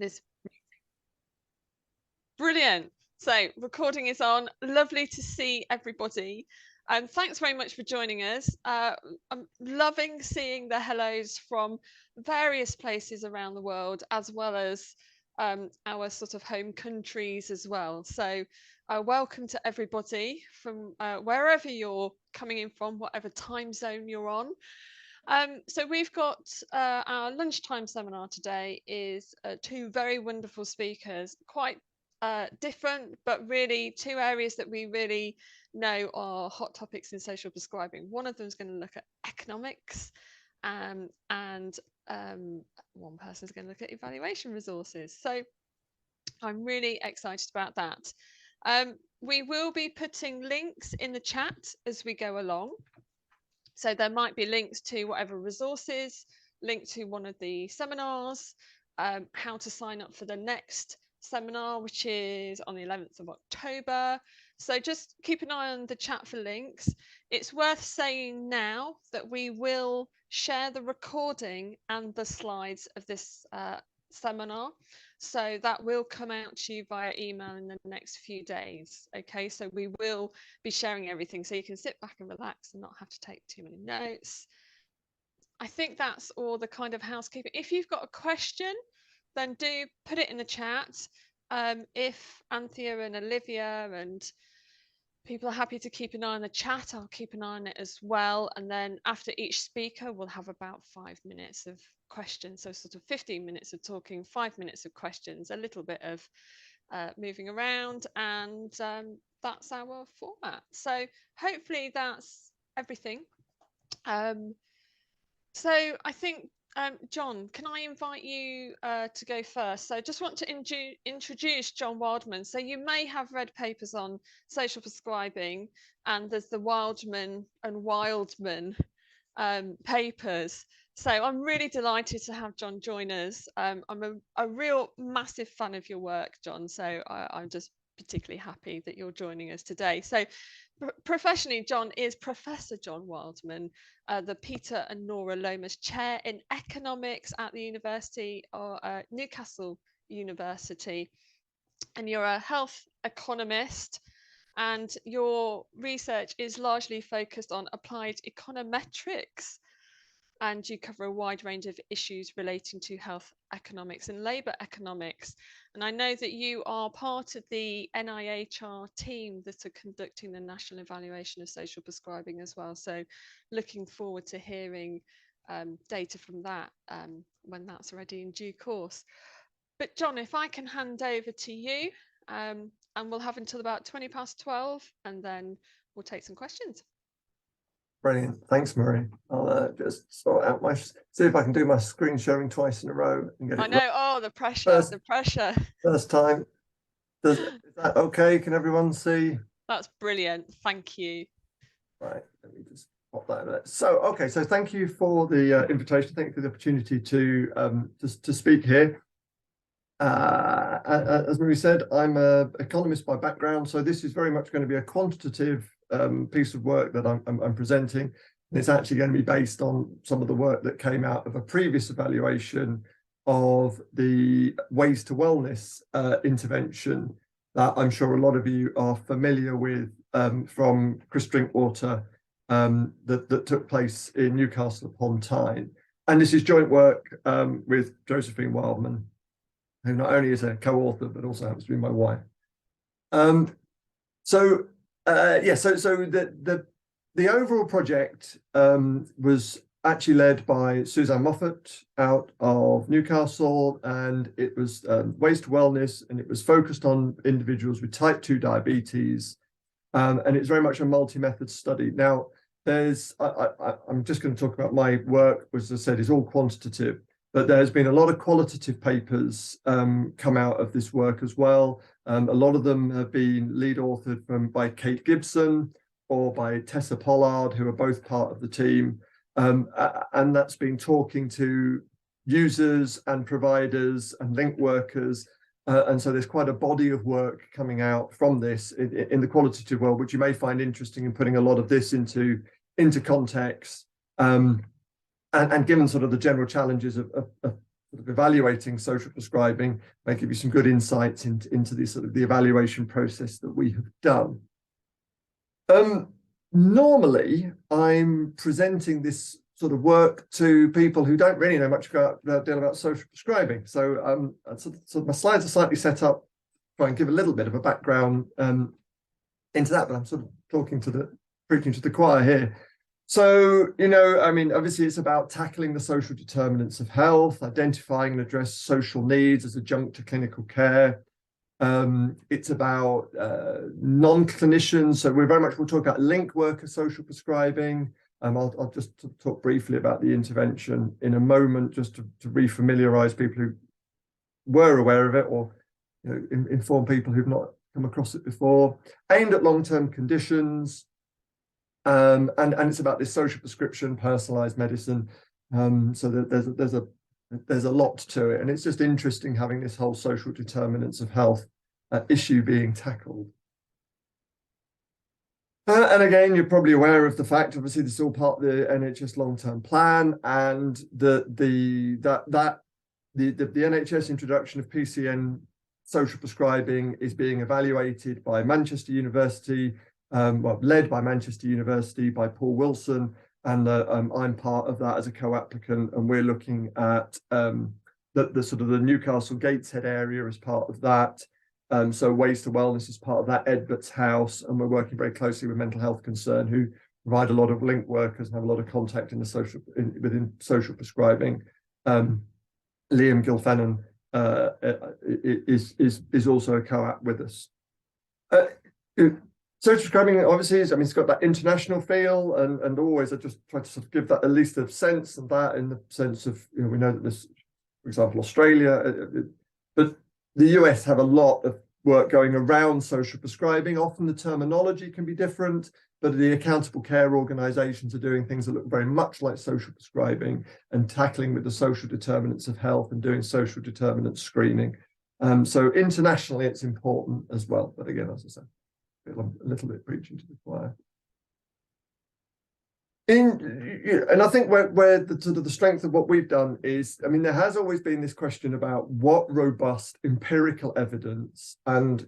this. Brilliant. So recording is on. Lovely to see everybody. And thanks very much for joining us. I'm loving seeing the hellos from various places around the world, as well as our sort of home countries as well. So welcome to everybody from wherever you're coming in from, whatever time zone you're on. So we've got our lunchtime seminar today is two very wonderful speakers, quite different, but really two areas that we really know are hot topics in social prescribing. One of them is going to look at economics, and one person is going to look at evaluation resources. So I'm really excited about that. We will be putting links in the chat as we go along. So there might be links to whatever resources, link to one of the seminars, how to sign up for the next seminar, which is on the 11th of October. So just keep an eye on the chat for links. It's worth saying now that we will share the recording and the slides of this seminar. So that will come out to you via email in the next few days. Okay, so we will be sharing everything so you can sit back and relax and not have to take too many notes. I think that's all the kind of housekeeping. If you've got a question, then do put it in the chat. If Anthea and Olivia and people are happy to keep an eye on the chat, I'll keep an eye on it as well. And then after each speaker, we'll have about 5 minutes of questions. So sort of 15 minutes of talking, 5 minutes of questions, a little bit of moving around, and that's our format. So hopefully that's everything. So I think, John, can I invite you to go first? So I just want to introduce John Wildman. So you may have read papers on social prescribing, and there's the Wildman and Wildman papers. So I'm really delighted to have John join us. I'm a real massive fan of your work, John. So I'm just particularly happy that you're joining us today. So professionally, John is Professor John Wildman, the Peter and Nora Lomas Chair in Economics at the University of Newcastle University. And you're a health economist, and your research is largely focused on applied econometrics, and you cover a wide range of issues relating to health economics and labour economics. And I know that you are part of the NIHR team that are conducting the national evaluation of social prescribing as well. So looking forward to hearing data from that when that's ready in due course. But John, if I can hand over to you, and we'll have until about 12:20, and then we'll take some questions. Brilliant. Thanks, Marie. I'll just sort out see if I can do my screen sharing twice in a row and get it. I know. Right. Oh, the pressure, the pressure. First time. Is that okay? Can everyone see? That's brilliant. Thank you. Right. Let me just pop that over there. So, okay. So thank you for the invitation. Thank you for the opportunity to speak here. As Marie said, I'm an economist by background. So this is very much going to be a quantitative piece of work that I'm presenting, and it's actually going to be based on some of the work that came out of a previous evaluation of the Ways to Wellness intervention that I'm sure a lot of you are familiar with from Chris Drinkwater that took place in Newcastle upon Tyne. And this is joint work with Josephine Wildman, who not only is a co-author but also happens to be my wife. So the overall project was actually led by Suzanne Moffat out of Newcastle, and it was Ways to Wellness, and it was focused on individuals with type 2 diabetes, and it's very much a multi-method study. Now, I'm just going to talk about my work, which, as I said, is all quantitative, but there's been a lot of qualitative papers come out of this work as well. A lot of them have been lead authored by Kate Gibson or by Tessa Pollard, who are both part of the team. And that's been talking to users and providers and link workers. And so there's quite a body of work coming out from this in the qualitative world, which you may find interesting in putting a lot of this into context. And given sort of the general challenges of sort of evaluating social prescribing may give you some good insights into the sort of the evaluation process that we have done. Normally, I'm presenting this sort of work to people who don't really know much about social prescribing. So, so my slides are slightly set up to try and give a little bit of a background into that, but I'm sort of preaching to the choir here. So, I mean, obviously it's about tackling the social determinants of health, identifying and address social needs as adjunct to clinical care. It's about non-clinicians. So we'll talk about link worker social prescribing. I'll just talk briefly about the intervention in a moment, just to refamiliarize people who were aware of it, or inform people who've not come across it before. Aimed at long-term conditions, and it's about this social prescription, personalized medicine. So that there's a lot to it, and it's just interesting having this whole social determinants of health issue being tackled. And again, you're probably aware of the fact, obviously, this is all part of the NHS long-term plan, and the NHS introduction of PCN social prescribing is being evaluated by Manchester University, led by Manchester University, by Paul Wilson, and I'm part of that as a co-applicant, and we're looking at the sort of the Newcastle Gateshead area as part of that. So Ways to Wellness is part of that, Edbert's House, and we're working very closely with Mental Health Concern, who provide a lot of link workers and have a lot of contact in the within social prescribing. Liam Gilfennan is also a co-app with us. Social prescribing, obviously, it's got that international feel, and always I just try to sort of give that at least a sense of that, in the sense of, we know that this, for example, Australia, but the US have a lot of work going around social prescribing. Often the terminology can be different, but the accountable care organizations are doing things that look very much like social prescribing, and tackling with the social determinants of health and doing social determinant screening. So internationally, it's important as well. But again, as I said, a little bit preaching to the choir. And I think where the sort of the strength of what we've done is, there has always been this question about what robust empirical evidence, and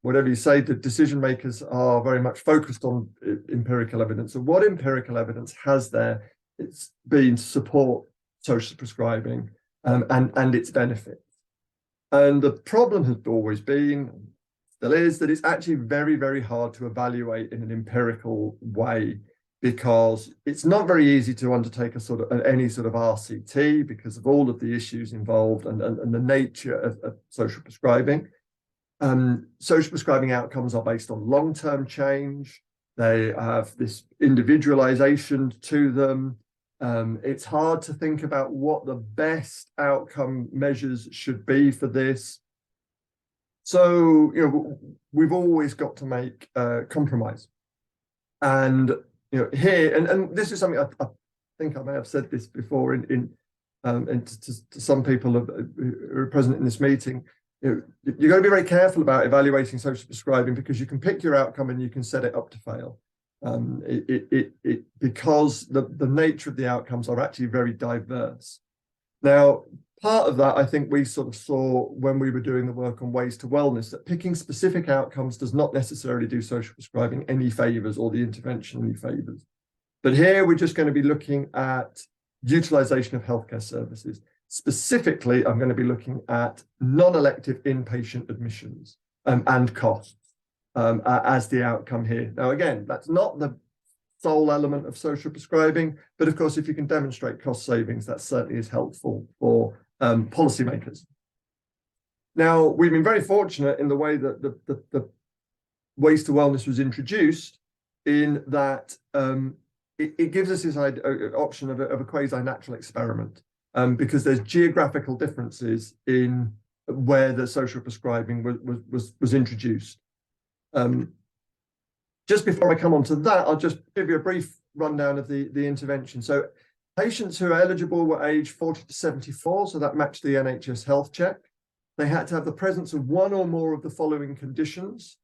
whatever you say, the decision makers are very much focused on empirical evidence. So what empirical evidence has there it's been to support social prescribing and its benefits? And the problem has always been, still is, that it's actually very, very hard to evaluate in an empirical way, because it's not very easy to undertake any sort of RCT because of all of the issues involved and the nature of social prescribing. Social prescribing outcomes are based on long-term change. They have this individualization to them. It's hard to think about what the best outcome measures should be for this. So, we've always got to make compromise. And here, and this is something I think I may have said this before and to some people who are present in this meeting. You're going to be very careful about evaluating social prescribing, because you can pick your outcome and you can set it up to fail. Because the nature of the outcomes are actually very diverse. Now, part of that, I think we sort of saw when we were doing the work on Ways to Wellness, that picking specific outcomes does not necessarily do social prescribing any favors, or the intervention any favors. But here we're just going to be looking at utilization of healthcare services. Specifically, I'm going to be looking at non-elective inpatient admissions and costs as the outcome here. Now, again, that's not the sole element of social prescribing, but of course, if you can demonstrate cost savings, that certainly is helpful for policymakers. Now, we've been very fortunate in the way that the Ways to Wellness was introduced, in that it gives us this option of a quasi-natural experiment, because there's geographical differences in where the social prescribing was introduced. Just before I come on to that, I'll just give you a brief rundown of the intervention. So patients who are eligible were aged 40 to 74, so that matched the NHS health check. They had to have the presence of one or more of the following conditions.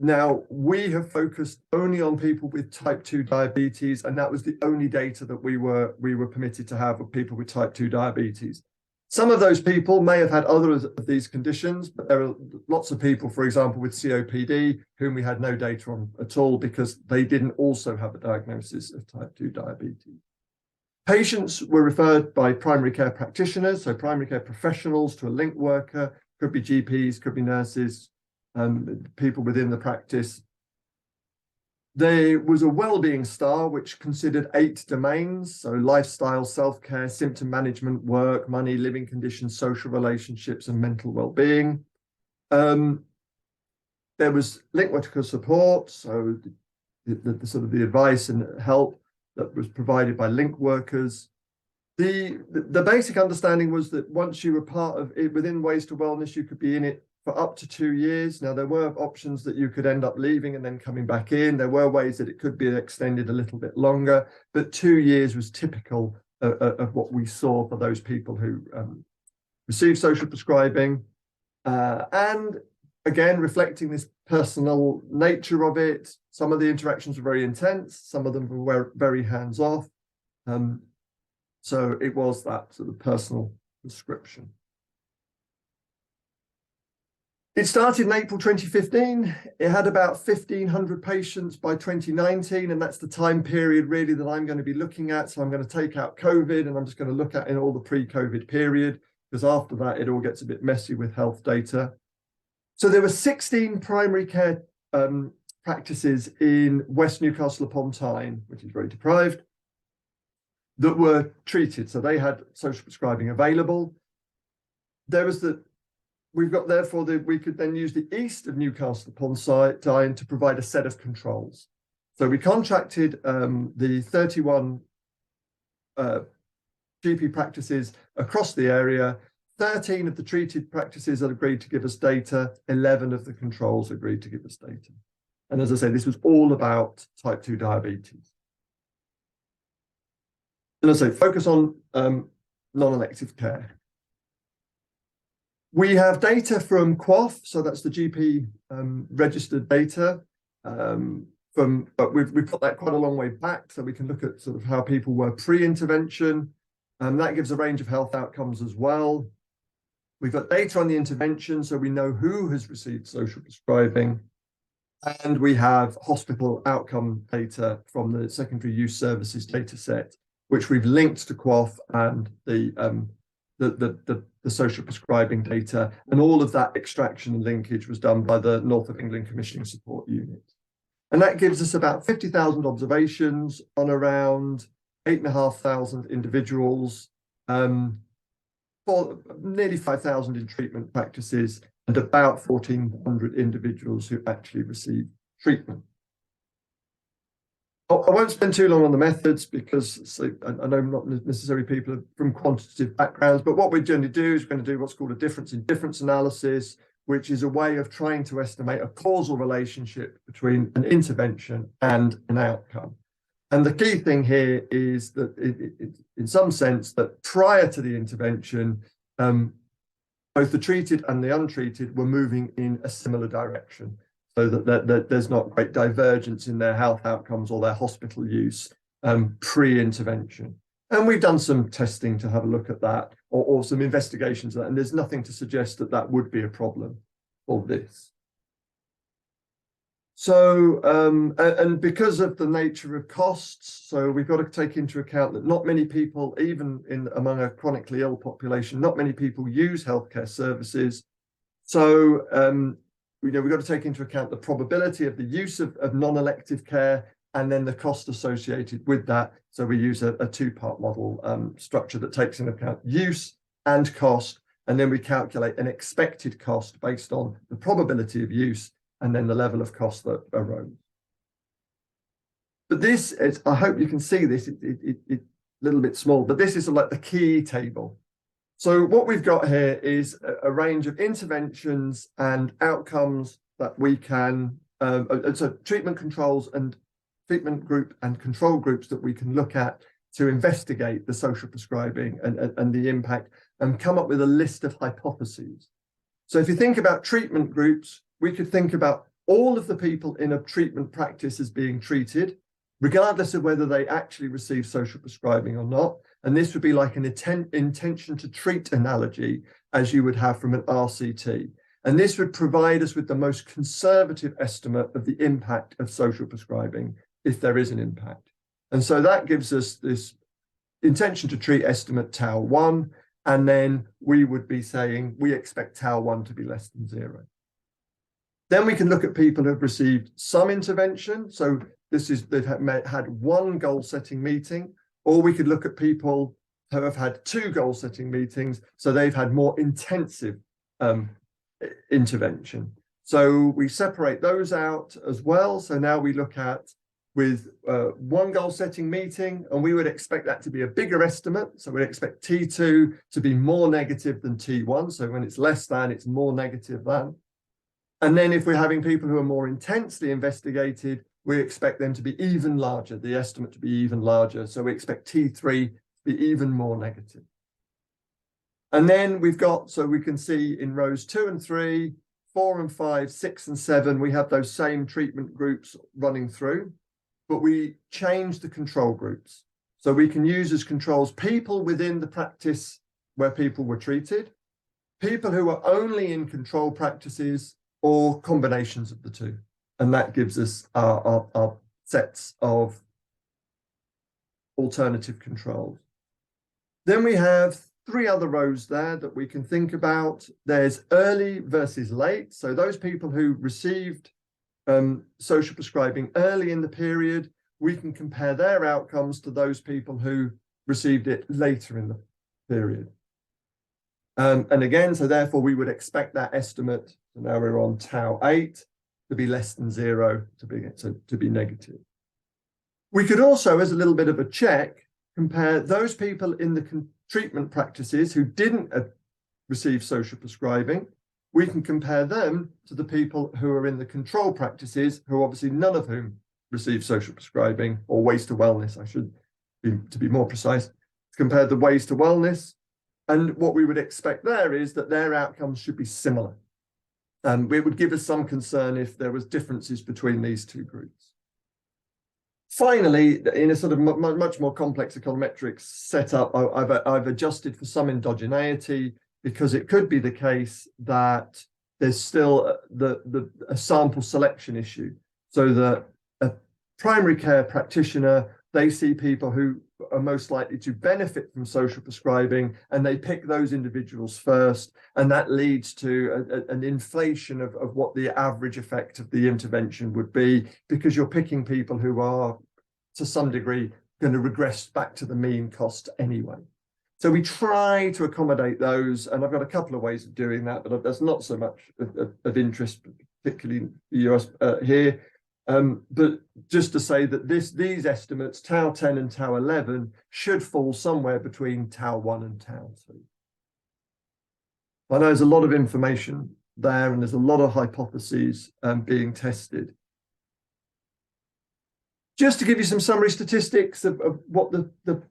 Now, we have focused only on people with type 2 diabetes, and that was the only data that we were permitted to have of people with type 2 diabetes. Some of those people may have had other of these conditions, but there are lots of people, for example, with COPD, whom we had no data on at all because they didn't also have a diagnosis of type 2 diabetes. Patients were referred by primary care practitioners, so primary care professionals, to a link worker, could be GPs, could be nurses, people within the practice. There was a wellbeing star which considered 8 domains, so lifestyle, self-care, symptom management, work, money, living conditions, social relationships, and mental well-being. There was link worker support, so the sort of the advice and help that was provided by link workers. The basic understanding was that once you were part of it within Ways to Wellness, you could be in it for up to 2 years. Now, there were options that you could end up leaving and then coming back in. There were ways that it could be extended a little bit longer, but 2 years was typical of what we saw for those people who received social prescribing. And again, reflecting this personal nature of it, some of the interactions were very intense, some of them were very hands-off. So it was that sort of personal prescription. It started in April 2015. It had about 1,500 patients by 2019, and that's the time period really that I'm going to be looking at. So I'm going to take out COVID, and I'm just going to look at in all the pre-COVID period, because after that, it all gets a bit messy with health data. So there were 16 primary care practices in West Newcastle upon Tyne, which is very deprived, that were treated. So they had social prescribing available. There was we've got therefore that we could then use the east of Newcastle upon Tyne to provide a set of controls. So we contracted the 31 GP practices across the area. 13 of the treated practices had agreed to give us data. 11 of the controls agreed to give us data. And as I say, this was all about type 2 diabetes. And as I say, focus on non-elective care. We have data from QOF, so that's the GP registered data. But we've put that quite a long way back, so we can look at sort of how people were pre-intervention. That gives a range of health outcomes as well. We've got data on the intervention, so we know who has received social prescribing. And we have hospital outcome data from the secondary use services data set, which we've linked to QOF and the social prescribing data, and all of that extraction and linkage was done by the North of England Commissioning Support Unit. And that gives us about 50,000 observations on around 8,500 individuals, for nearly 5,000 in treatment practices, and about 1,400 individuals who actually received treatment. I won't spend too long on the methods because I know not necessarily people from quantitative backgrounds, but what we're going to do is we're going to do what's called a difference in difference analysis, which is a way of trying to estimate a causal relationship between an intervention and an outcome. And the key thing here is that in some sense that prior to the intervention, both the treated and the untreated were moving in a similar direction, so that there's not great divergence in their health outcomes or their hospital use pre-intervention. And we've done some testing to have a look at that, or some investigations of that, and there's nothing to suggest that that would be a problem for this. So, and because of the nature of costs, so we've got to take into account that not many people, even among a chronically ill population, not many people use healthcare services. So, we've got to take into account the probability of the use of non-elective care and then the cost associated with that. So we use a two-part model structure that takes into account use and cost, and then we calculate an expected cost based on the probability of use and then the level of cost that arose. But this is, I hope you can see this, it's a little bit small, but this is like the key table. So what we've got here is a range of interventions and outcomes that we can, so treatment controls and treatment group and control groups that we can look at to investigate the social prescribing and the impact and come up with a list of hypotheses. So if you think about treatment groups, we could think about all of the people in a treatment practice as being treated, regardless of whether they actually receive social prescribing or not. And this would be like an intention to treat analogy, as you would have from an RCT. And this would provide us with the most conservative estimate of the impact of social prescribing, if there is an impact. And so that gives us this intention to treat estimate tau 1, and then we would be saying we expect tau 1 to be less than 0. Then we can look at people who have received some intervention. So this is they've had one goal-setting meeting, or we could look at people who have had 2 goal-setting meetings, so they've had more intensive intervention. So we separate those out as well. So now we look at with one goal-setting meeting, and we would expect that to be a bigger estimate. So we expect T2 to be more negative than T1. So when it's less than, it's more negative than. And then if we're having people who are more intensely investigated, we expect them to be even larger, the estimate to be even larger. So we expect T3 to be even more negative. And then we've got, so we can see in rows 2 and 3, 4 and 5, 6 and 7, we have those same treatment groups running through, but we change the control groups. So we can use as controls people within the practice where people were treated, people who are only in control practices, or combinations of the two. And that gives us our sets of alternative controls. Then we have 3 other rows there that we can think about. There's early versus late. So those people who received social prescribing early in the period, we can compare their outcomes to those people who received it later in the period. And again, so therefore we would expect that estimate, so now we're on tau 8, to be less than 0, to be negative. We could also, as a little bit of a check, compare those people in the treatment practices who didn't receive social prescribing. We can compare them to the people who are in the control practices, who obviously none of whom receive social prescribing, or ways to wellness, to be more precise, compare the ways to wellness. And what we would expect there is that their outcomes should be similar. And it would give us some concern if there was differences between these 2 groups. Finally, in a sort of much more complex econometrics setup, I've adjusted for some endogeneity, because it could be the case that there's still a sample selection issue. So that a primary care practitioner, they see people who are most likely to benefit from social prescribing, and they pick those individuals first, and that leads to an inflation of what the average effect of the intervention would be, because you're picking people who are, to some degree, going to regress back to the mean cost anyway. So we try to accommodate those, and I've got a couple of ways of doing that, but there's not so much of interest, particularly US here. But just to say that these estimates, tau 10 and tau 11, should fall somewhere between tau 1 and tau 2. I know there's a lot of information there, and there's a lot of hypotheses being tested. Just to give you some summary statistics of what the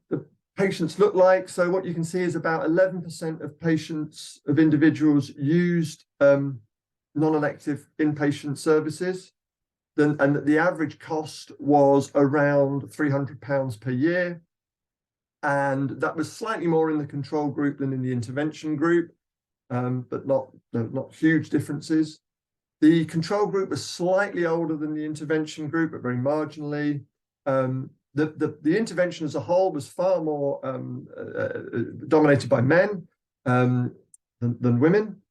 patients look like. So what you can see is about 11% of patients, of individuals, used non-elective inpatient services. And the average cost was around £300 per year. And that was slightly more in the control group than in the intervention group, but not huge differences. The control group was slightly older than the intervention group, but very marginally. The intervention as a whole was far more dominated by men than women.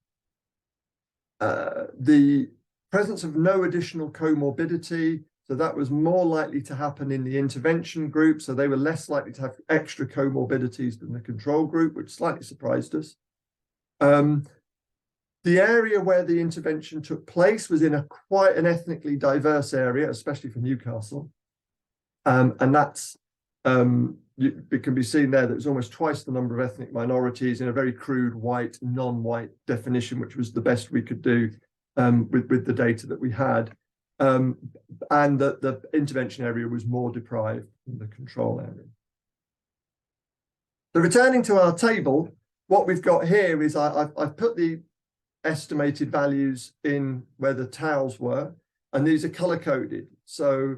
The presence of no additional comorbidity, so that was more likely to happen in the intervention group, so they were less likely to have extra comorbidities than the control group, which slightly surprised us. The area where the intervention took place was in quite an ethnically diverse area, especially for Newcastle. And that's, it can be seen there that it's almost twice the number of ethnic minorities in a very crude white, non-white definition, which was the best we could do with the data that we had. And that the intervention area was more deprived than the control area. So returning to our table, what we've got here is I've put the estimated values in where the taus were. and these are color coded. So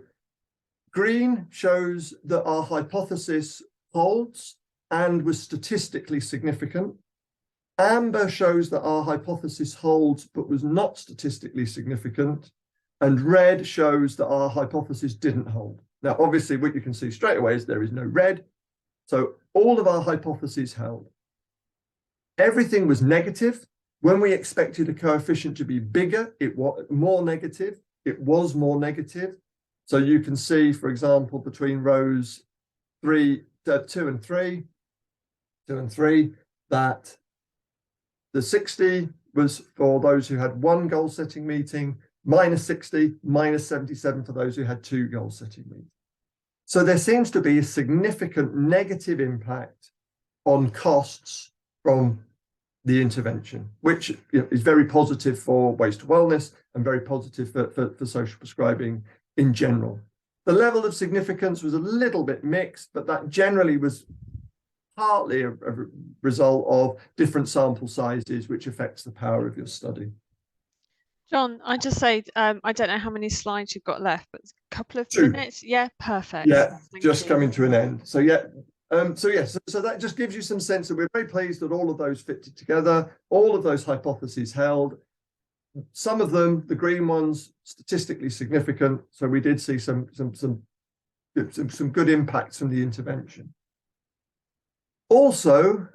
green shows that our hypothesis holds and was statistically significant. Amber shows that our hypothesis holds but was not statistically significant. And red shows that our hypothesis didn't hold. Now, obviously, what you can see straight away is there is no red. So all of our hypotheses held. Everything was negative. When we expected a coefficient to be bigger, it was more negative. It was more negative. So you can see, for example, between rows 2 and 3, that the 60 was for those who had one goal-setting meeting, -60, -77 for those who had two goal-setting meetings. So there seems to be a significant negative impact on costs from the intervention, which is very positive for waste to wellness and very positive for social prescribing in general. The level of significance was a little bit mixed, but that generally was partly a result of different sample sizes, which affects the power of your study. John, I just say, I don't know how many slides you've got left, but a couple of 2. minutes. Yeah, perfect. Yeah, Thank just you. coming to an end. So yeah, so that just gives you some sense that we're very pleased that all of those fitted together, all of those hypotheses held. Some of them, the green ones, statistically significant. So we did see some good impacts from the intervention. Also,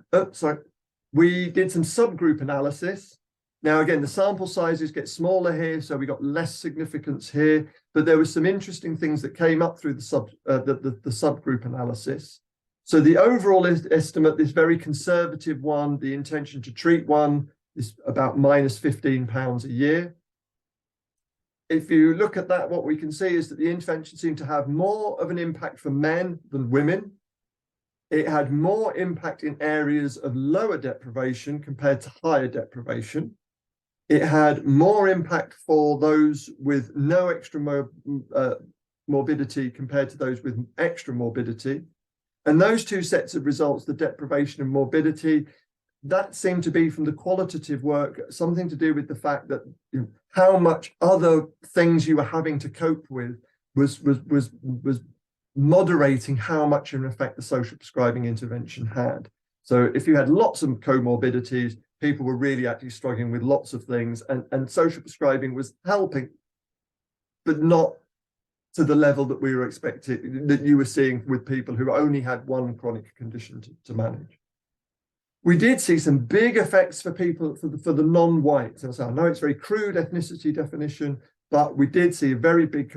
we did some subgroup analysis. Now, again, the sample sizes get smaller here, so we got less significance here, but there were some interesting things that came up through the subgroup analysis. So the overall estimate, this very conservative one, the intention to treat one, is about -£15 a year. If you look at that, what we can see is that the intervention seemed to have more of an impact for men than women. It had more impact in areas of lower deprivation compared to higher deprivation. It had more impact for those with no extra morbidity compared to those with extra morbidity. And those two sets of results, the deprivation and morbidity, that seemed to be from the qualitative work, something to do with the fact that how much other things you were having to cope with was moderating how much of an effect the social prescribing intervention had. So if you had lots of comorbidities, people were really actually struggling with lots of things, and social prescribing was helping, but not to the level that we were expecting, that you were seeing with people who only had one chronic condition to manage. We did see some big effects for people, for the non-whites. And so I know it's very crude ethnicity definition, but we did see a very big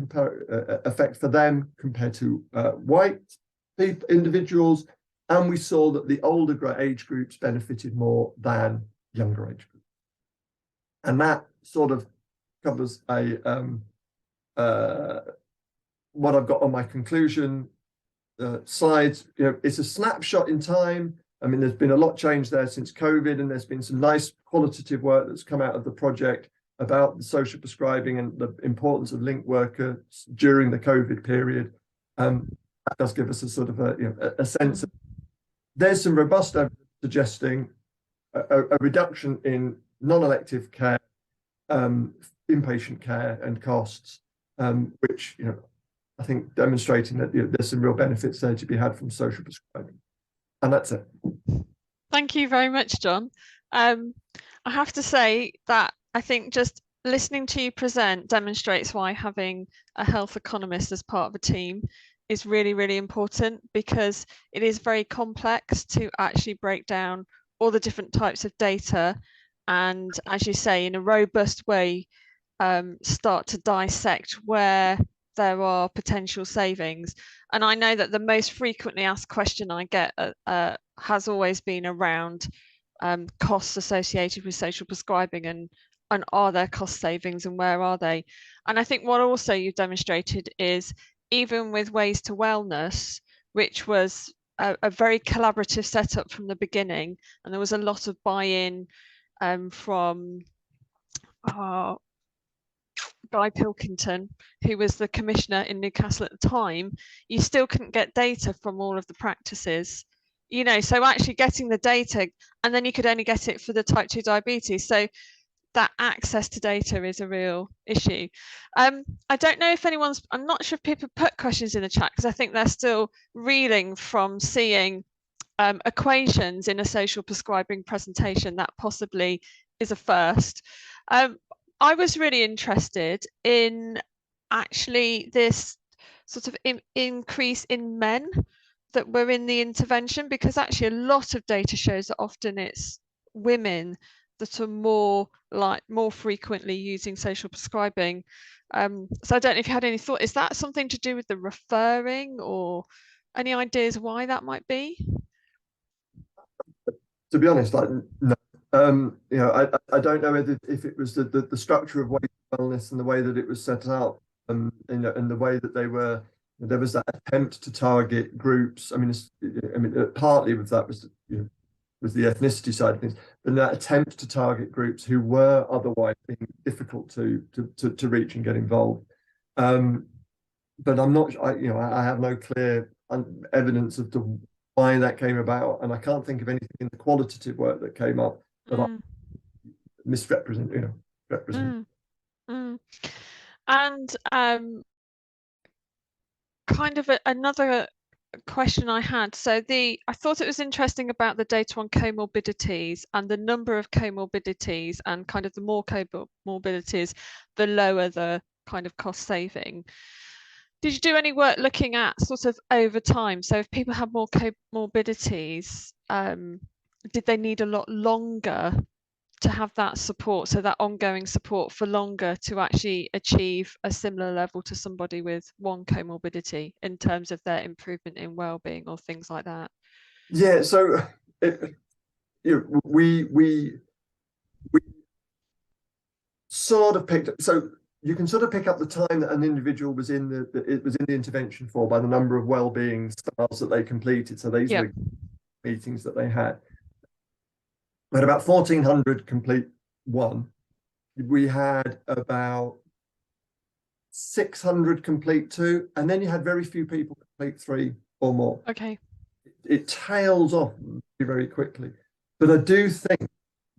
effect for them compared to white individuals. And we saw that the older age groups benefited more than younger age groups. And that sort of covers what I've got on my conclusion slides. It's a snapshot in time. I mean, there's been a lot changed there since COVID, and there's been some nice qualitative work that's come out of the project about the social prescribing and the importance of link workers during the COVID period. That does give us a sort of a sense of, there's some robust evidence suggesting a reduction in non-elective care, inpatient care and costs, which, I think demonstrating that there's some real benefits there to be had from social prescribing. And that's it. Thank you very much, John. I have to say that I think just listening to you present demonstrates why having a health economist as part of a team is really, really important, because it is very complex to actually break down all the different types of data and, as you say, in a robust way, start to dissect where there are potential savings. And I know that the most frequently asked question I get has always been around costs associated with social prescribing, and are there cost savings and where are they? And I think what also you've demonstrated is, even with Ways to Wellness, which was a very collaborative setup from the beginning, and there was a lot of buy-in from Guy Pilkington, who was the commissioner in Newcastle at the time, you still couldn't get data from all of the practices. So actually getting the data, and then you could only get it for the type 2 diabetes. So that access to data is a real issue. I don't know if I'm not sure if people put questions in the chat, because I think they're still reeling from seeing equations in a social prescribing presentation. That possibly is a first. I was really interested in actually this sort of increase in men that were in the intervention, because actually a lot of data shows that often it's women that are more frequently using social prescribing. So I don't know if you had any thought, is that something to do with the referring, or any ideas why that might be? To be honest, like no. I don't know if it was the structure of weight wellness and the way that it was set up, and the way that there was that attempt to target groups. I mean, partly with that was was the ethnicity side of things, but that attempt to target groups who were otherwise being difficult to reach and get involved. But I'm not. I have no clear evidence of why that came about, and I can't think of anything in the qualitative work that came up that I misrepresent. Represent. And kind of another question I had. So I thought it was interesting about the data on comorbidities, and the number of comorbidities, and kind of the more comorbidities, the lower the kind of cost saving. Did you do any work looking at sort of over time? So if people have more comorbidities, did they need a lot longer to have that support, so that ongoing support for longer, to actually achieve a similar level to somebody with one comorbidity in terms of their improvement in well-being or things like that? Yeah, so we sort of picked up. So you can sort of pick up the time that an individual was in the intervention for by the number of well-being stars that they completed. So these were meetings that they had. We had about 1,400 complete one. We had about 600 complete two, and then you had very few people complete three or more. Okay. It tails off very quickly. But I do think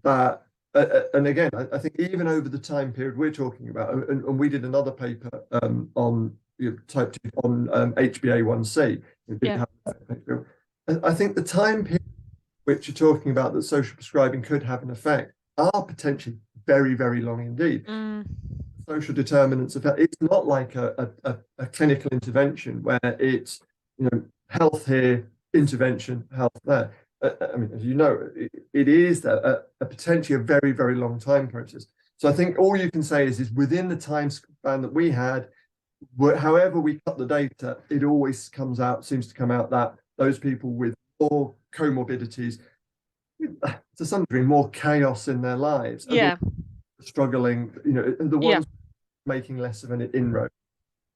that, and again, I think even over the time period we're talking about, and we did another paper on type 2 on HbA1c. I think the time period which you're talking about that social prescribing could have an effect are potentially very, very long indeed. Social determinants of health. It's not like a clinical intervention where it's health here, intervention, health there. I mean, as you know, it is a potentially a very, very long time process. So I think all you can say is within the time span that we had, however we cut the data, it always seems to come out that those people with more comorbidities, to some degree, more chaos in their lives, struggling, the ones making less of an inroad.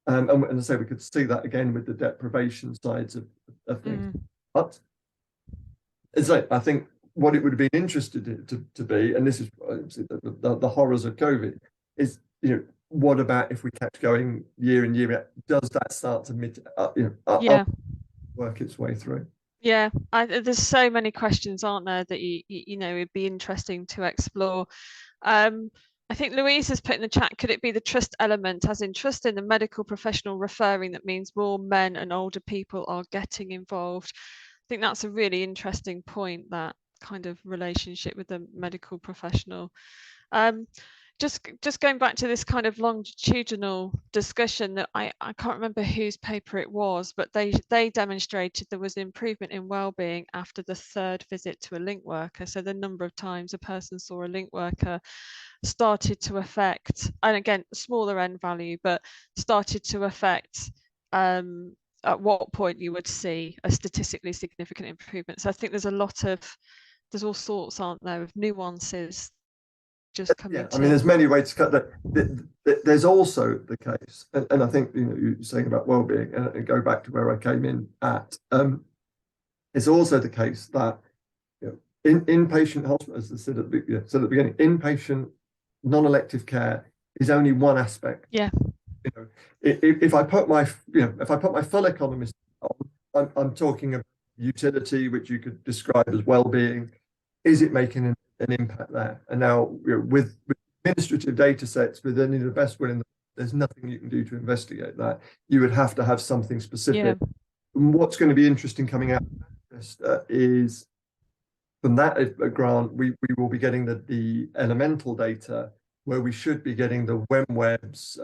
And I say we could see that again with the deprivation sides of things. But it's like, I think what it would have been interested to be, and this is the horrors of COVID, is what about if we kept going year in year out? Does that start to work its way through? Yeah, there's so many questions, aren't there, that it'd be interesting to explore. I think Louise has put in the chat, could it be the trust element, as in trust in the medical professional referring, that means more men and older people are getting involved? I think that's a really interesting point, that kind of relationship with the medical professional. Just going back to this kind of longitudinal discussion, that I can't remember whose paper it was, but they demonstrated there was an improvement in well-being after the third visit to a link worker. So the number of times a person saw a link worker started to affect, and again, smaller end value, but started to affect at what point you would see a statistically significant improvement. So I think there's all sorts, aren't there, of nuances just coming I mean, there's many ways to cut that. There's also the case, and I think you're saying about well-being, and go back to where I came in at. It's also the case that in inpatient hospital, as I said at the beginning, inpatient non-elective care is only one aspect. If I put my full economist on, I'm talking about utility, which you could describe as well-being. Is it making an impact there? And now with administrative data sets, but then in the best will in the there's nothing you can do to investigate that. You would have to have something specific. And what's going to be interesting coming out is from that grant, we will be getting the elemental data, where we should be getting the WEMWebs,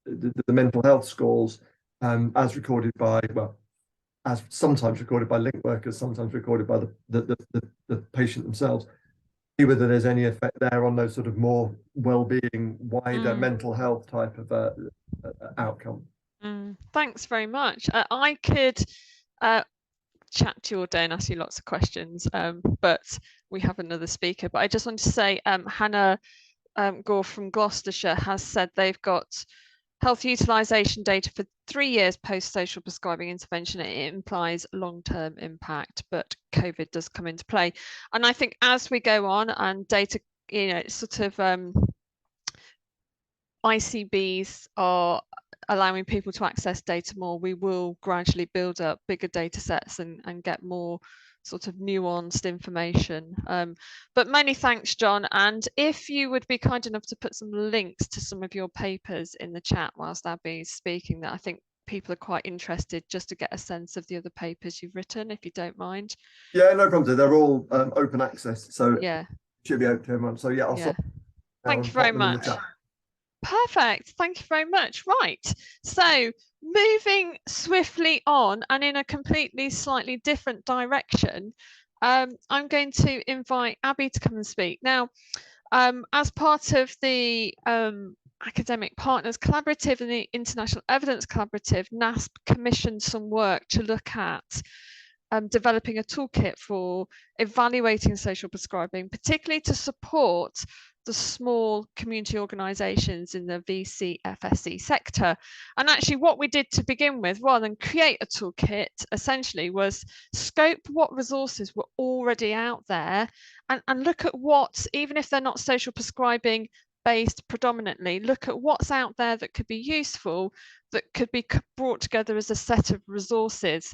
the mental health scores, as recorded by, well, as sometimes recorded by link workers, sometimes recorded by the patient themselves. See whether there's any effect there on those sort of more well-being, wider mental health type of outcome. Thanks very much. I could chat to you all day and ask you lots of questions, but we have another speaker. But I just want to say, Hannah Gore from Gloucestershire has said they've got health utilisation data for 3 years post-social prescribing intervention. It implies long-term impact, but COVID does come into play. And I think as we go on and data, sort of ICBs are allowing people to access data more, we will gradually build up bigger data sets and get more sort of nuanced information. But many thanks, John. And if you would be kind enough to put some links to some of your papers in the chat whilst Abby's speaking, that I think people are quite interested just to get a sense of the other papers you've written, if you don't mind. Yeah, no problem. They're all open access, so yeah, should be open to everyone. So yeah, I'll thank you very much. Perfect. Thank you very much. Right. So moving swiftly on and in a completely slightly different direction, I'm going to invite Abby to come and speak. Now, as part of the Academic Partners Collaborative and the International Evidence Collaborative, NASP commissioned some work to look at developing a toolkit for evaluating social prescribing, particularly to support the small community organisations in the VC/FSE sector. And actually what we did to begin with, rather than create a toolkit, essentially was scope what resources were already out there and look at what, even if they're not social prescribing based predominantly, look at what's out there that could be useful, that could be brought together as a set of resources.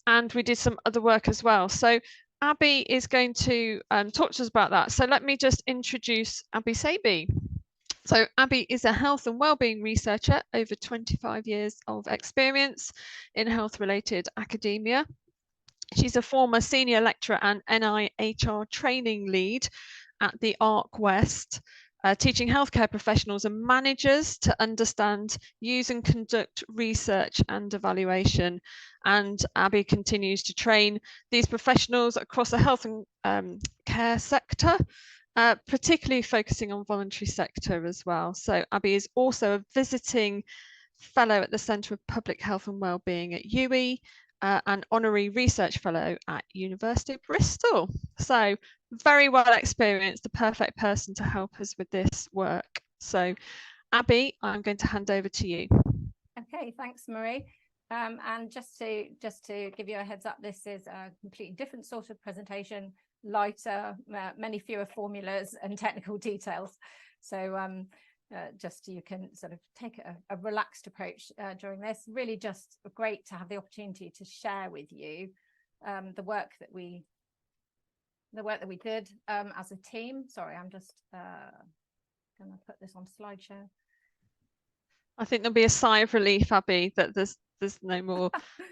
And we did some other work as well. So Abby is going to talk to us about that. So let me just introduce Abby Saby. So Abby is a health and wellbeing researcher, over 25 years of experience in health-related academia. She's a former senior lecturer and NIHR training lead at the ARC West, teaching healthcare professionals and managers to understand, use and conduct research and evaluation. And Abby continues to train these professionals across the health and care sector, particularly focusing on voluntary sector as well. So Abby is also a visiting fellow at the Centre of Public Health and Wellbeing at UWE, an honorary research fellow at University of Bristol. So very well experienced, the perfect person to help us with this work. So Abby, I'm going to hand over to you. Okay, thanks, Marie. And just to give you a heads up, this is a completely different sort of presentation, lighter, many fewer formulas and technical details. So just you can sort of take a relaxed approach during this. Really just great to have the opportunity to share with you the work that we did as a team. Sorry, I'm just going to put this on slideshow. I think there'll be a sigh of relief, Abby, that there's no more.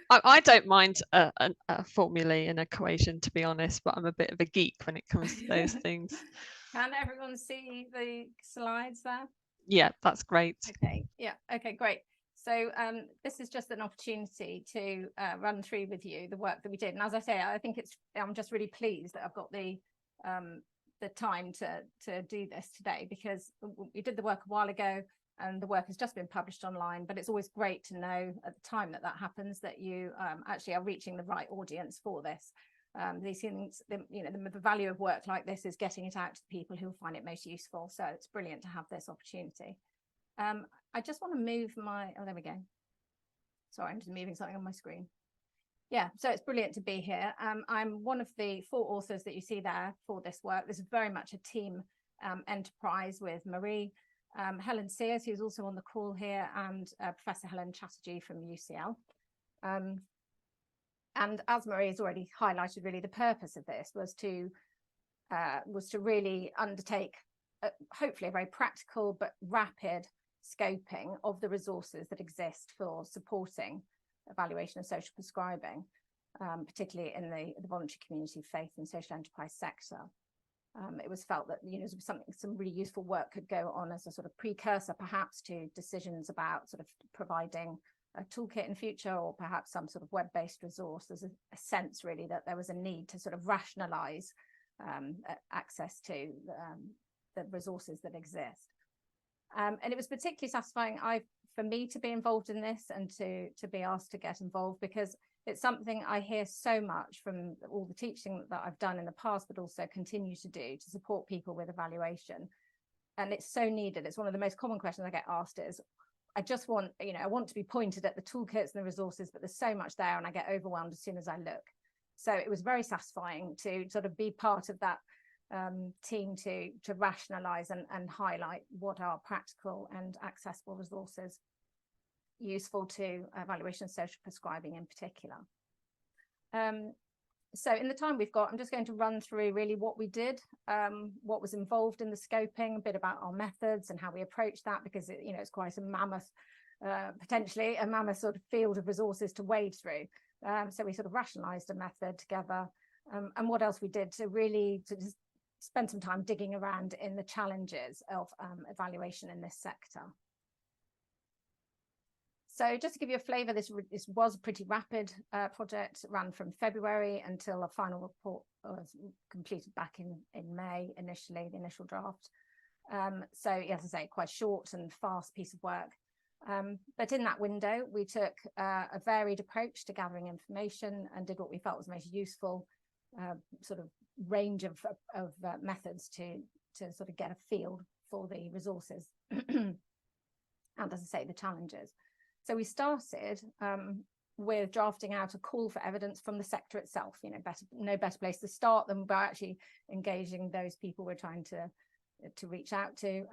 I don't mind a formulae and equation, to be honest, but I'm a bit of a geek when it comes to those things. Can everyone see the slides there? Yeah, that's great. Okay, yeah, okay, great. So this is just an opportunity to run through with you the work that we did. And as I say, I think I'm just really pleased that I've got the time to do this today, because we did the work a while ago and the work has just been published online, but it's always great to know at the time that happens that you actually are reaching the right audience for this. These things, the value of work like this is getting it out to the people who find it most useful. So it's brilliant to have this opportunity. I just want to move there we go. Sorry, I'm just moving something on my screen. Yeah, so it's brilliant to be here. I'm one of the 4 authors that you see there for this work. This is very much a team enterprise with Marie, Helen Sears, who's also on the call here, and Professor Helen Chatterjee from UCL. And as Marie has already highlighted, really the purpose of this was to really undertake hopefully a very practical but rapid scoping of the resources that exist for supporting evaluation of social prescribing, particularly in the voluntary community, faith and social enterprise sector. It was felt that, you know, some really useful work could go on as a sort of precursor perhaps to decisions about sort of providing a toolkit in future, or perhaps some sort of web-based resource. There's a sense really that there was a need to sort of rationalize access to the resources that exist. And it was particularly satisfying for me to be involved in this and to be asked to get involved, because it's something I hear so much from all the teaching that I've done in the past, but also continue to do to support people with evaluation. And it's so needed. It's one of the most common questions I get asked is, I just want, you know, I want to be pointed at the toolkits and the resources, but there's so much there and I get overwhelmed as soon as I look. So it was very satisfying to sort of be part of that team to rationalize and highlight what are practical and accessible resources useful to evaluation of social prescribing in particular. So in the time we've got, I'm just going to run through really what we did, what was involved in the scoping, a bit about our methods and how we approached that, because you know, it's quite a mammoth, potentially a mammoth sort of field of resources to wade through. So we sort of rationalized a method together, and what else we did to really just spend some time digging around in the challenges of evaluation in this sector. So just to give you a flavour, this was a pretty rapid project, ran from February until a final report was completed back in May, initially, the initial draft. So as I say, quite short and fast piece of work. But in that window, we took a varied approach to gathering information and did what we felt was most useful, sort of range of methods to sort of get a feel for the resources and, as I say, the challenges. So we started with drafting out a call for evidence from the sector itself. You know, no better place to start than by actually engaging those people we're trying to reach out to,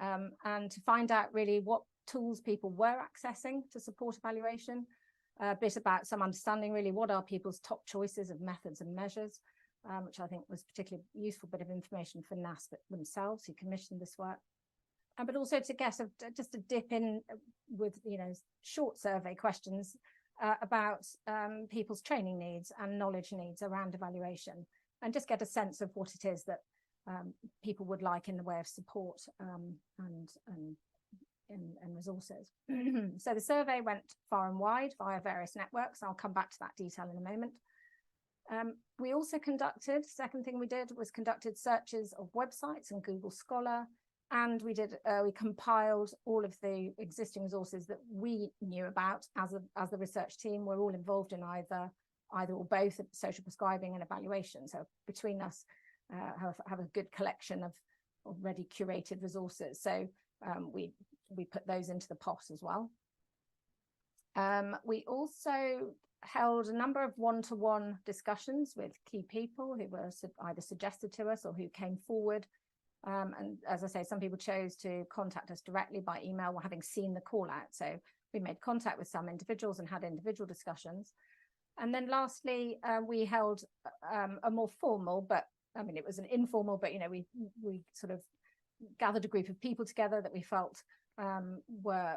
and to find out really what tools people were accessing to support evaluation, a bit about some understanding really what are people's top choices of methods and measures, which I think was particularly useful bit of information for NAS themselves who commissioned this work. But also to get just a dip in with, you know, short survey questions about people's training needs and knowledge needs around evaluation, and just get a sense of what it is that people would like in the way of support and resources. So the survey went far and wide via various networks. I'll come back to that detail in a moment. We also conducted, second thing we did was conducted searches of websites and Google Scholar. And we compiled all of the existing resources that we knew about as the research team. We're all involved in either or both social prescribing and evaluation. So between us, have a good collection of already curated resources. So we put those into the pot as well. We also held a number of one-to-one discussions with key people who were either suggested to us or who came forward. And as I say, some people chose to contact us directly by email or having seen the call out. So we made contact with some individuals and had individual discussions. And then lastly, we held a more formal, but I mean, it was an informal, but, you know, we sort of gathered a group of people together that we felt were,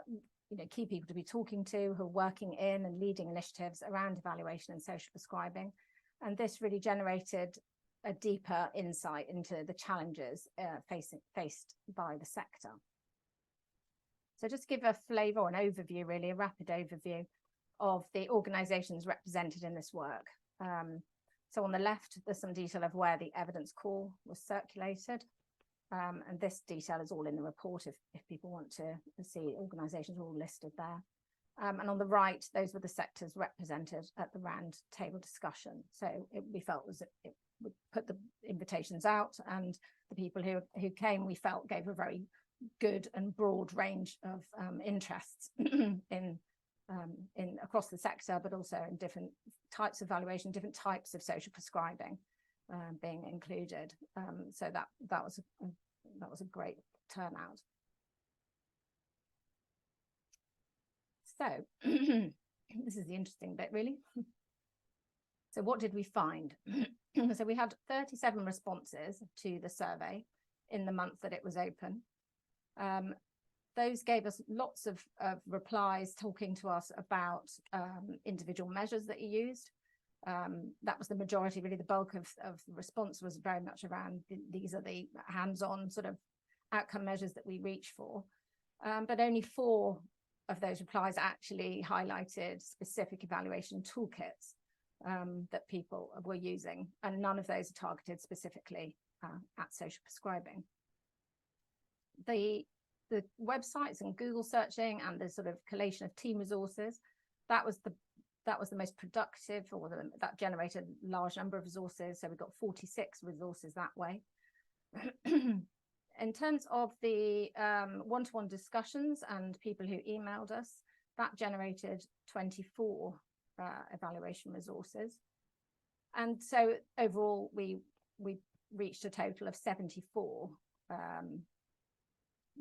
you know, key people to be talking to, who are working in and leading initiatives around evaluation and social prescribing. And this really generated a deeper insight into the challenges faced by the sector. So just to give a flavour or an overview, really a rapid overview of the organisations represented in this work. So on the left, there's some detail of where the evidence call was circulated. And this detail is all in the report if people want to see organisations are all listed there. And on the right, those were the sectors represented at the round table discussion. So we felt it would put the invitations out, and the people who came, we felt, gave a very good and broad range of interests in across the sector, but also in different types of evaluation, different types of social prescribing being included. So that was a great turnout. So this is the interesting bit, really. So what did we find? So we had 37 responses to the survey in the month that it was open. Those gave us lots of replies talking to us about individual measures that you used. That was the majority, really. The bulk of the response was very much around these are the hands-on sort of outcome measures that we reach for. But only 4 of those replies actually highlighted specific evaluation toolkits that people were using, and none of those are targeted specifically at social prescribing. The websites and Google searching and the sort of collation of team resources, that was the most productive, or that generated a large number of resources. So we got 46 resources that way. In terms of the one-to-one discussions and people who emailed us, that generated 24 evaluation resources. And so overall, we reached a total of 74,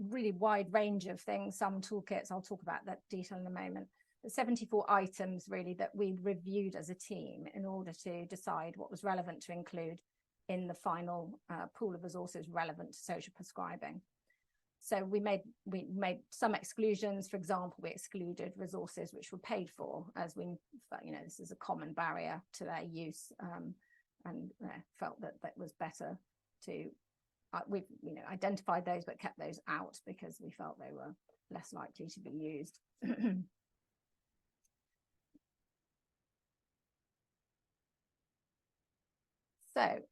really wide range of things, some toolkits, I'll talk about that detail in a moment, but 74 items really that we reviewed as a team in order to decide what was relevant to include in the final pool of resources relevant to social prescribing. So we made some exclusions. For example, we excluded resources which were paid for, as we, this is a common barrier to their use, and felt that that was better to, we've identified those but kept those out because we felt they were less likely to be used. So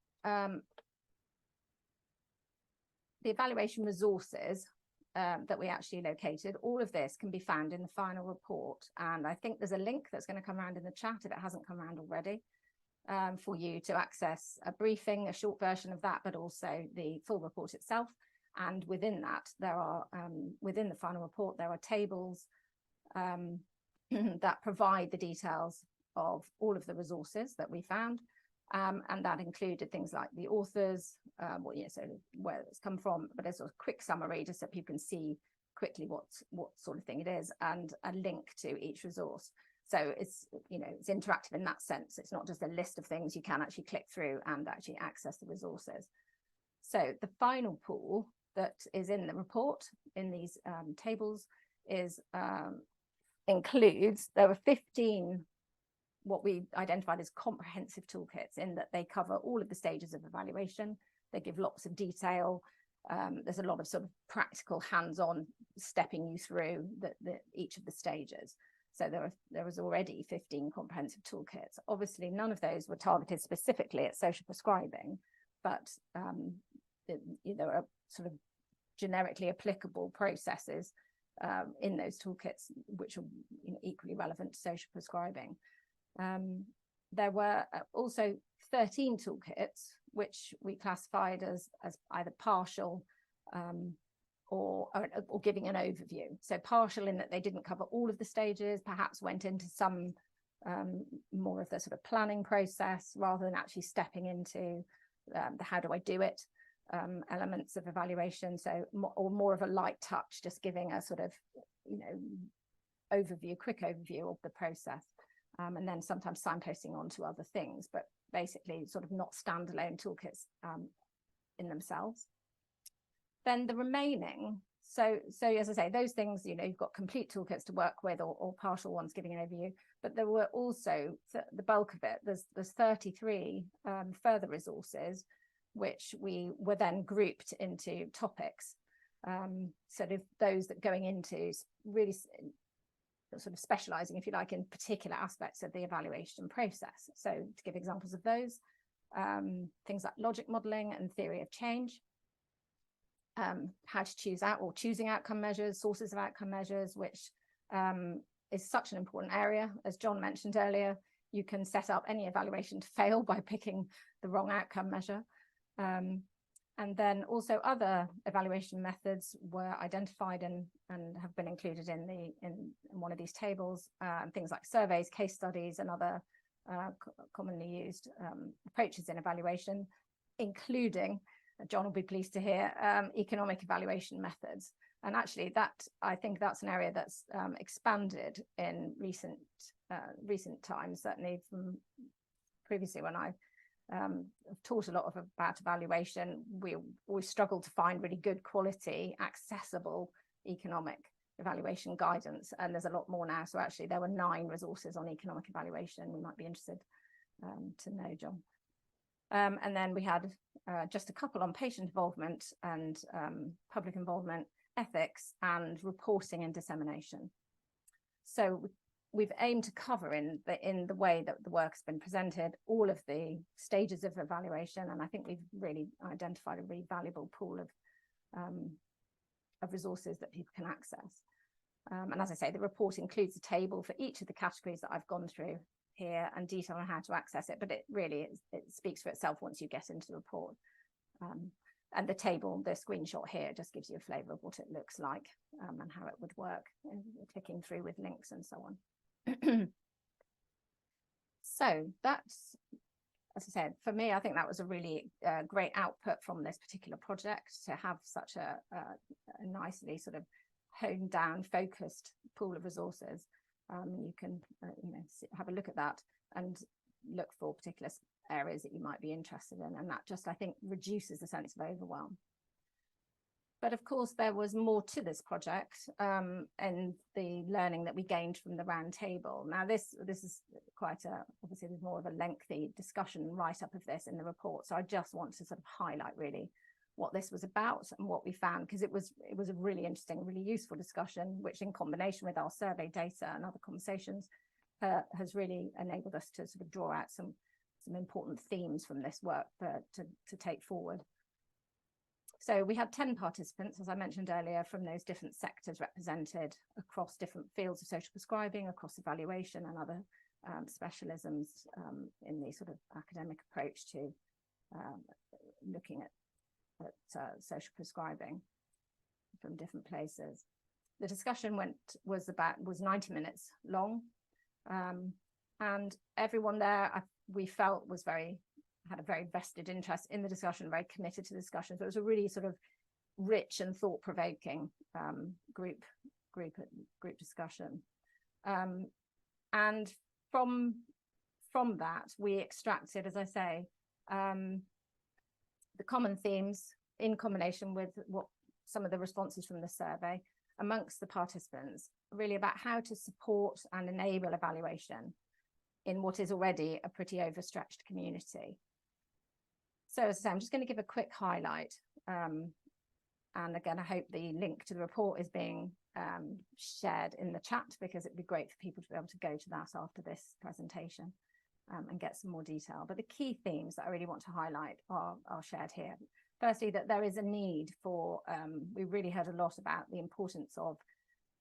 the evaluation resources that we actually located, all of this can be found in the final report. And I think there's a link that's going to come around in the chat if it hasn't come around already, for you to access a briefing, a short version of that, but also the full report itself. And within that, there are, within the final report, there are tables that provide the details of all of the resources that we found. And that included things like the authors, so where it's come from, but there's a quick summary just so people can see quickly what sort of thing it is, and a link to each resource. So it's, it's interactive in that sense. It's not just a list of things. You can actually click through and actually access the resources. So the final pool that is in the report in these tables is includes, there were 15 what we identified as comprehensive toolkits, in that they cover all of the stages of evaluation. They give lots of detail. There's a lot of sort of practical hands-on stepping you through each of the stages. So there was already 15 comprehensive toolkits. Obviously, none of those were targeted specifically at social prescribing, but there are sort of generically applicable processes in those toolkits which are equally relevant to social prescribing. There were also 13 toolkits which we classified as either partial or giving an overview. So partial in that they didn't cover all of the stages, perhaps went into some more of the sort of planning process rather than actually stepping into the how do I do it elements of evaluation. So more of a light touch, just giving a sort of quick overview of the process. And then sometimes signposting on to other things, but basically sort of not standalone toolkits in themselves. Then the remaining, so as I say, those things, you've got complete toolkits to work with, or partial ones giving an overview, but there were also the bulk of it. There's 33 further resources, which we were then grouped into topics. Sort of those that going into really sort of specializing, if you like, in particular aspects of the evaluation process. So to give examples of those, things like logic modeling and theory of change, how to choosing outcome measures, sources of outcome measures, which is such an important area. As John mentioned earlier, you can set up any evaluation to fail by picking the wrong outcome measure. And then also other evaluation methods were identified and have been included in one of these tables, things like surveys, case studies, and other commonly used approaches in evaluation, including, John will be pleased to hear, economic evaluation methods. And actually I think that's an area that's expanded in recent times, certainly from previously when I I've taught a lot about evaluation. We always struggle to find really good quality, accessible economic evaluation guidance, and there's a lot more now. So actually there were 9 resources on economic evaluation. We might be interested to know, John. And then we had just a couple on patient involvement and public involvement, ethics, and reporting and dissemination. So we've aimed to cover in the way that the work has been presented all of the stages of evaluation, and I think we've really identified a really valuable pool of resources that people can access. And as I say, the report includes a table for each of the categories that I've gone through here and detail on how to access it, but it really speaks for itself once you get into the report. And the table, the screenshot here, just gives you a flavour of what it looks like and how it would work, clicking through with links and so on. So that's, as I said, for me, I think that was a really great output from this particular project, to have such a nicely sort of honed down, focused pool of resources. You can have a look at that and look for particular areas that you might be interested in, and that just, I think, reduces the sense of overwhelm. But of course there was more to this project, and the learning that we gained from the round table. Now this is quite obviously there's more of a lengthy discussion write-up of this in the report, so I just want to sort of highlight really what this was about and what we found, because it was a really interesting, really useful discussion, which in combination with our survey data and other conversations has really enabled us to sort of draw out some important themes from this work to take forward. So we had 10 participants, as I mentioned earlier, from those different sectors represented across different fields of social prescribing, across evaluation and other specialisms in the sort of academic approach to looking at social prescribing from different places. The discussion was 90 minutes long, and everyone there we felt had a very vested interest in the discussion, very committed to the discussion. So it was a really sort of rich and thought-provoking group discussion. And from that, we extracted, as I say, the common themes in combination with what some of the responses from the survey amongst the participants, really about how to support and enable evaluation in what is already a pretty overstretched community. So as I say, I'm just going to give a quick highlight. And again, I hope the link to the report is being shared in the chat, because it'd be great for people to be able to go to that after this presentation and get some more detail. But the key themes that I really want to highlight are shared here. Firstly, that there is a need for, we really heard a lot about the importance of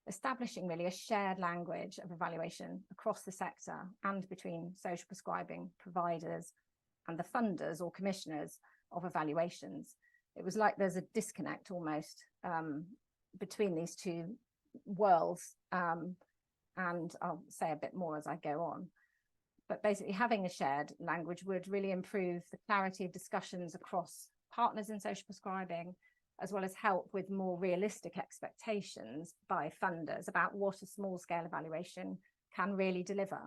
establishing really a shared language of evaluation across the sector and between social prescribing providers and the funders or commissioners of evaluations. It was like there's a disconnect almost between these two worlds, and I'll say a bit more as I go on. But basically having a shared language would really improve the clarity of discussions across partners in social prescribing, as well as help with more realistic expectations by funders about what a small scale evaluation can really deliver.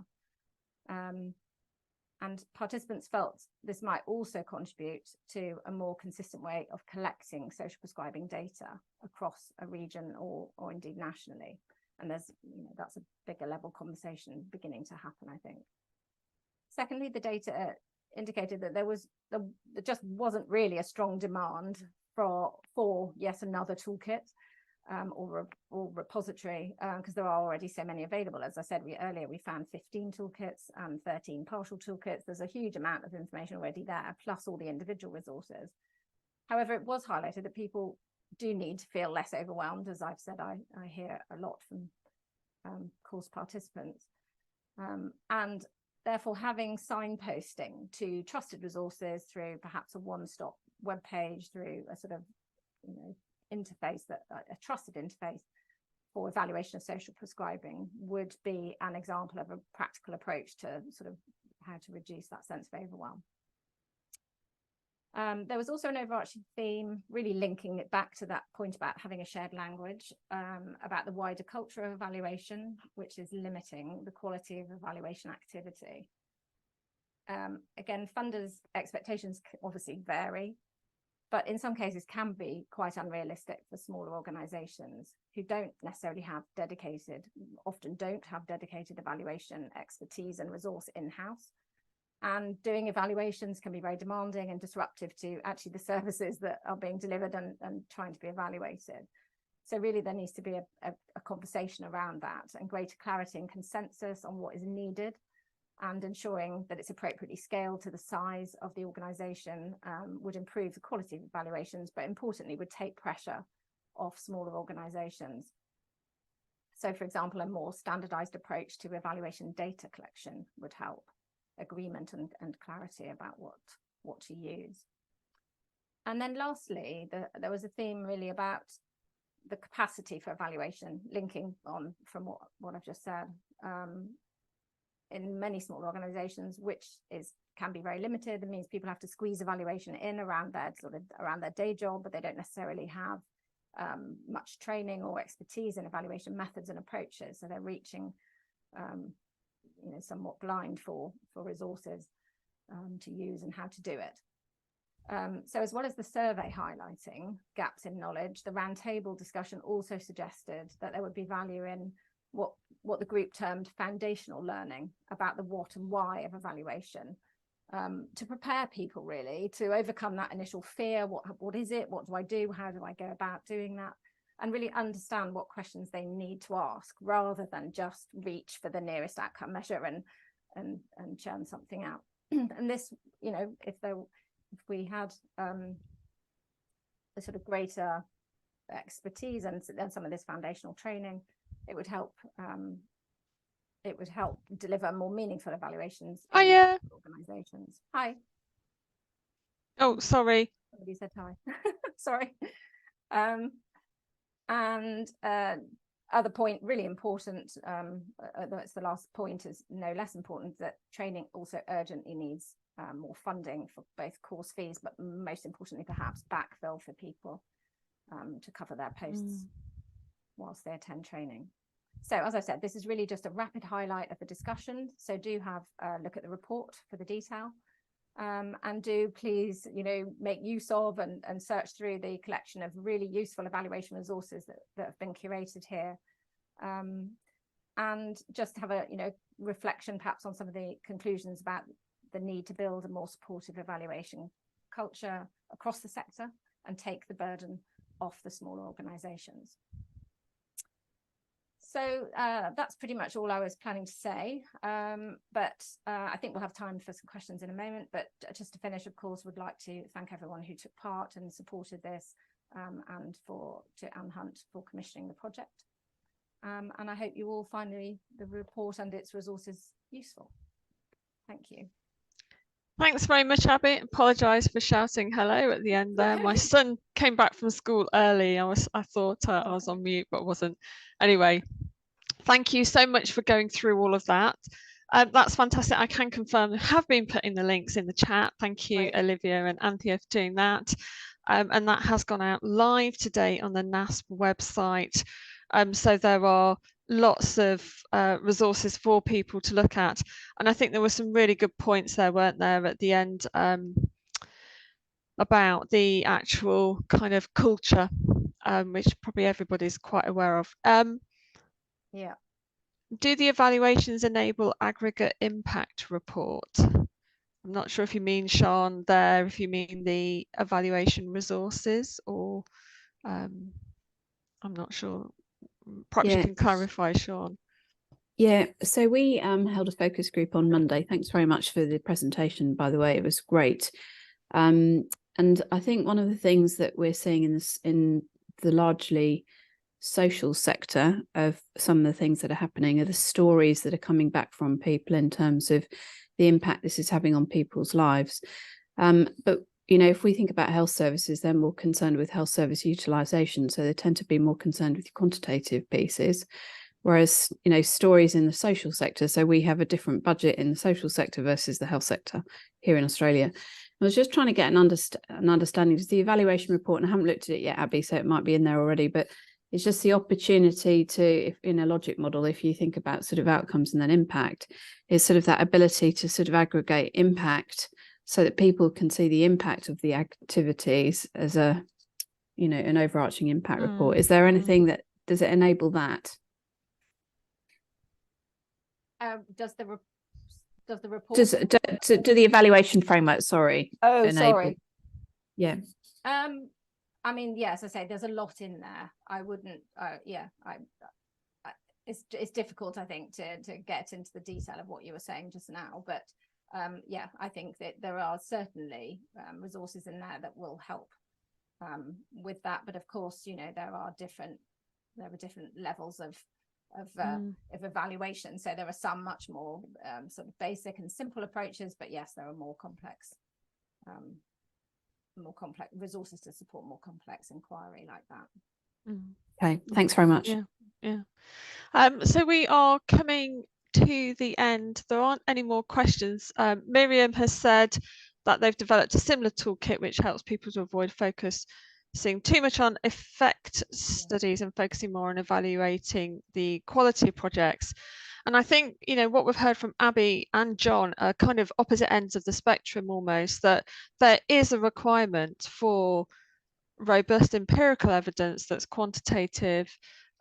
And participants felt this might also contribute to a more consistent way of collecting social prescribing data across a region or indeed nationally. And there's, that's a bigger level conversation beginning to happen, I think. Secondly, the data indicated that there just wasn't really a strong demand for yet another toolkit or repository, because there are already so many available. As I said earlier, we found 15 toolkits and 13 partial toolkits. There's a huge amount of information already there, plus all the individual resources. However, it was highlighted that people do need to feel less overwhelmed. As I've said, I hear a lot from course participants. And therefore, having signposting to trusted resources through perhaps a one-stop web page, through a sort of interface, a trusted interface for evaluation of social prescribing, would be an example of a practical approach to sort of how to reduce that sense of overwhelm. There was also an overarching theme, really linking it back to that point about having a shared language, about the wider culture of evaluation, which is limiting the quality of evaluation activity. Again, funders' expectations obviously vary, but in some cases can be quite unrealistic for smaller organisations who don't necessarily have often don't have dedicated evaluation expertise and resource in-house. And doing evaluations can be very demanding and disruptive to actually the services that are being delivered and trying to be evaluated. So really there needs to be a conversation around that, and greater clarity and consensus on what is needed, and ensuring that it's appropriately scaled to the size of the organisation would improve the quality of evaluations, but importantly would take pressure off smaller organisations. So for example, a more standardised approach to evaluation data collection would help agreement and clarity about what to use. And then lastly, there was a theme really about the capacity for evaluation, linking on from what I've just said. In many small organizations, which can be very limited. It means people have to squeeze evaluation in around their day job, but they don't necessarily have much training or expertise in evaluation methods and approaches. So they're reaching somewhat blind for resources to use and how to do it. So as well as the survey highlighting gaps in knowledge, the roundtable discussion also suggested that there would be value in what the group termed foundational learning about the what and why of evaluation, to prepare people really to overcome that initial fear. What is it? What do I do? How do I go about doing that? And really understand what questions they need to ask, rather than just reach for the nearest outcome measure and churn something out. And this, if we had a sort of greater expertise and some of this foundational training, it would help deliver more meaningful evaluations in organizations. Hi. Oh, sorry. Somebody said hi. Sorry. And other point, really important, that's the last point, is no less important, that training also urgently needs more funding for both course fees, but most importantly, perhaps backfill for people to cover their posts whilst they attend training. So as I said, this is really just a rapid highlight of the discussion. So do have a look at the report for the detail, and do please, make use of and search through the collection of really useful evaluation resources that have been curated here, and just have a reflection perhaps on some of the conclusions about the need to build a more supportive evaluation culture across the sector and take the burden off the smaller organisations. So that's pretty much all I was planning to say, but I think we'll have time for some questions in a moment. But just to finish, of course, would like to thank everyone who took part and supported this, and to Anne Hunt for commissioning the project. And I hope you all find the report and its resources useful. Thank you. Thanks very much, Abby. Apologise for shouting hello at the end there. My son came back from school early. I thought I was on mute, but wasn't. Anyway, thank you so much for going through all of that. That's fantastic. I can confirm I have been putting the links in the chat. Thank you, Olivia and Anthea, for doing that. And that has gone out live today on the NASP website. So there are lots of resources for people to look at, and I think there were some really good points there, weren't there, at the end, about the actual kind of culture, which probably everybody's quite aware of. Yeah. Do the evaluations enable aggregate impact report? I'm not sure if you mean, Sean, there, if you mean the evaluation resources, or I'm not sure. Perhaps you can clarify, Sean. Yeah, so we held a focus group on Monday. Thanks very much for the presentation, by the way. It was great. And I think one of the things that we're seeing in the largely social sector of some of the things that are happening are the stories that are coming back from people in terms of the impact this is having on people's lives. But if we think about health services, they're more concerned with health service utilisation, so they tend to be more concerned with quantitative pieces, whereas stories in the social sector, so we have a different budget in the social sector versus the health sector here in Australia. I was just trying to get an understanding. Does the evaluation report, and I haven't looked at it yet, Abby, so it might be in there already, but It's just the opportunity to, if in a logic model, if you think about sort of outcomes and then impact, is sort of that ability to sort of aggregate impact so that people can see the impact of the activities as a, you know, an overarching impact report. Is there anything that, does it enable that? Does the report do the evaluation framework, sorry. Oh, sorry. Yeah. I mean, yeah, as I say, there's a lot in there. I wouldn't, it's difficult, I think, to get into the detail of what you were saying just now. But yeah, I think that there are certainly resources in there that will help with that. But of course, you know, there are different levels of evaluation. So there are some much more sort of basic and simple approaches, but yes, there are more complex resources to support more complex inquiry like that. Okay, thanks very much. So we are coming to the end. There aren't any more questions. Miriam has said that they've developed a similar toolkit which helps people to avoid focusing too much on effect studies and focusing more on evaluating the quality of projects. And I think, you know, what we've heard from Abby and John are kind of opposite ends of the spectrum almost, that there is a requirement for robust empirical evidence that's quantitative,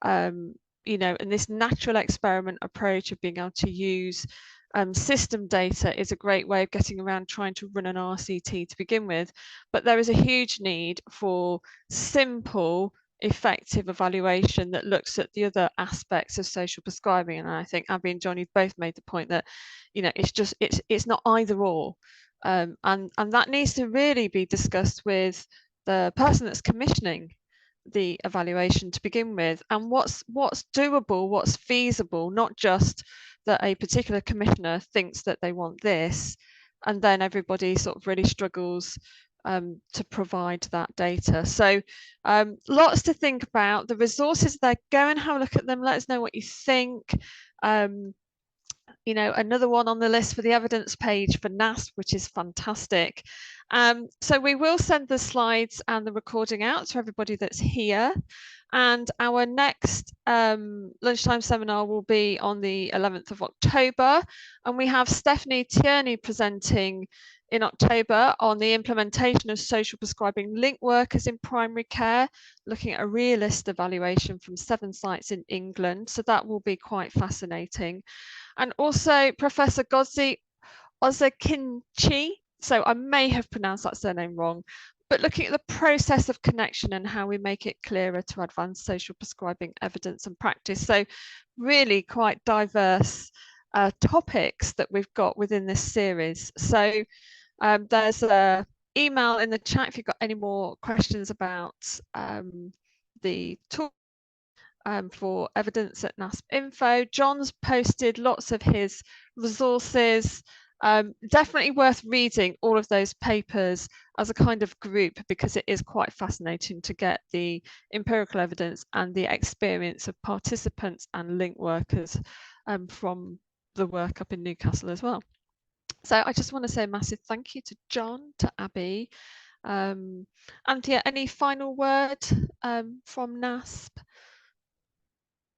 you know, and this natural experiment approach of being able to use system data is a great way of getting around trying to run an RCT to begin with. But there is a huge need for simple, effective evaluation that looks at the other aspects of social prescribing. And I think Abby and John, you've both made the point that, you know, it's not either or, and that needs to really be discussed with the person that's commissioning the evaluation to begin with, and what's doable, what's feasible, not just that a particular commissioner thinks that they want this and then everybody sort of really struggles to provide that data. So lots to think about. The resources there, go and have a look at them, let us know what you think. You know, another one on the list for the evidence page for NASP, which is fantastic. So we will send the slides and the recording out to everybody that's here. And our next lunchtime seminar will be on the 11th of October. And we have Stephanie Tierney presenting in October on the implementation of social prescribing link workers in primary care, looking at a realist evaluation from 7 sites in England. So that will be quite fascinating. And also Professor Godzi Ozakinchi, so I may have pronounced that surname wrong, but looking at the process of connection and how we make it clearer to advance social prescribing evidence and practice. So really quite diverse topics that we've got within this series. So there's an email in the chat if you've got any more questions about the talk. For evidence at NASP Info. John's posted lots of his resources. Definitely worth reading all of those papers as a kind of group, because it is quite fascinating to get the empirical evidence and the experience of participants and link workers from the work up in Newcastle as well. So I just want to say a massive thank you to John, to Abby. Anthea, any final word from NASP?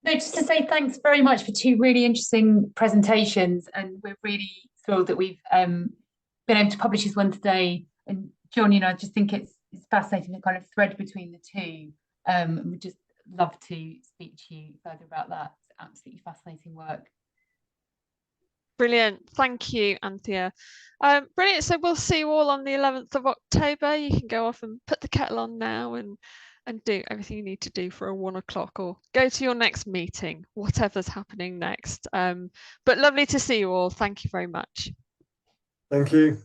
No, just to say thanks very much for 2 really interesting presentations, and we're really thrilled that we've been able to publish this one today. And John, you know, I just think it's fascinating, the kind of thread between the two, and we'd just love to speak to you further about that. It's absolutely fascinating work. Brilliant, thank you, Anthea. Brilliant, so we'll see you all on the 11th of October. You can go off and put the kettle on now and do everything you need to do for a 1 o'clock, or go to your next meeting, whatever's happening next. But lovely to see you all. Thank you very much. Thank you.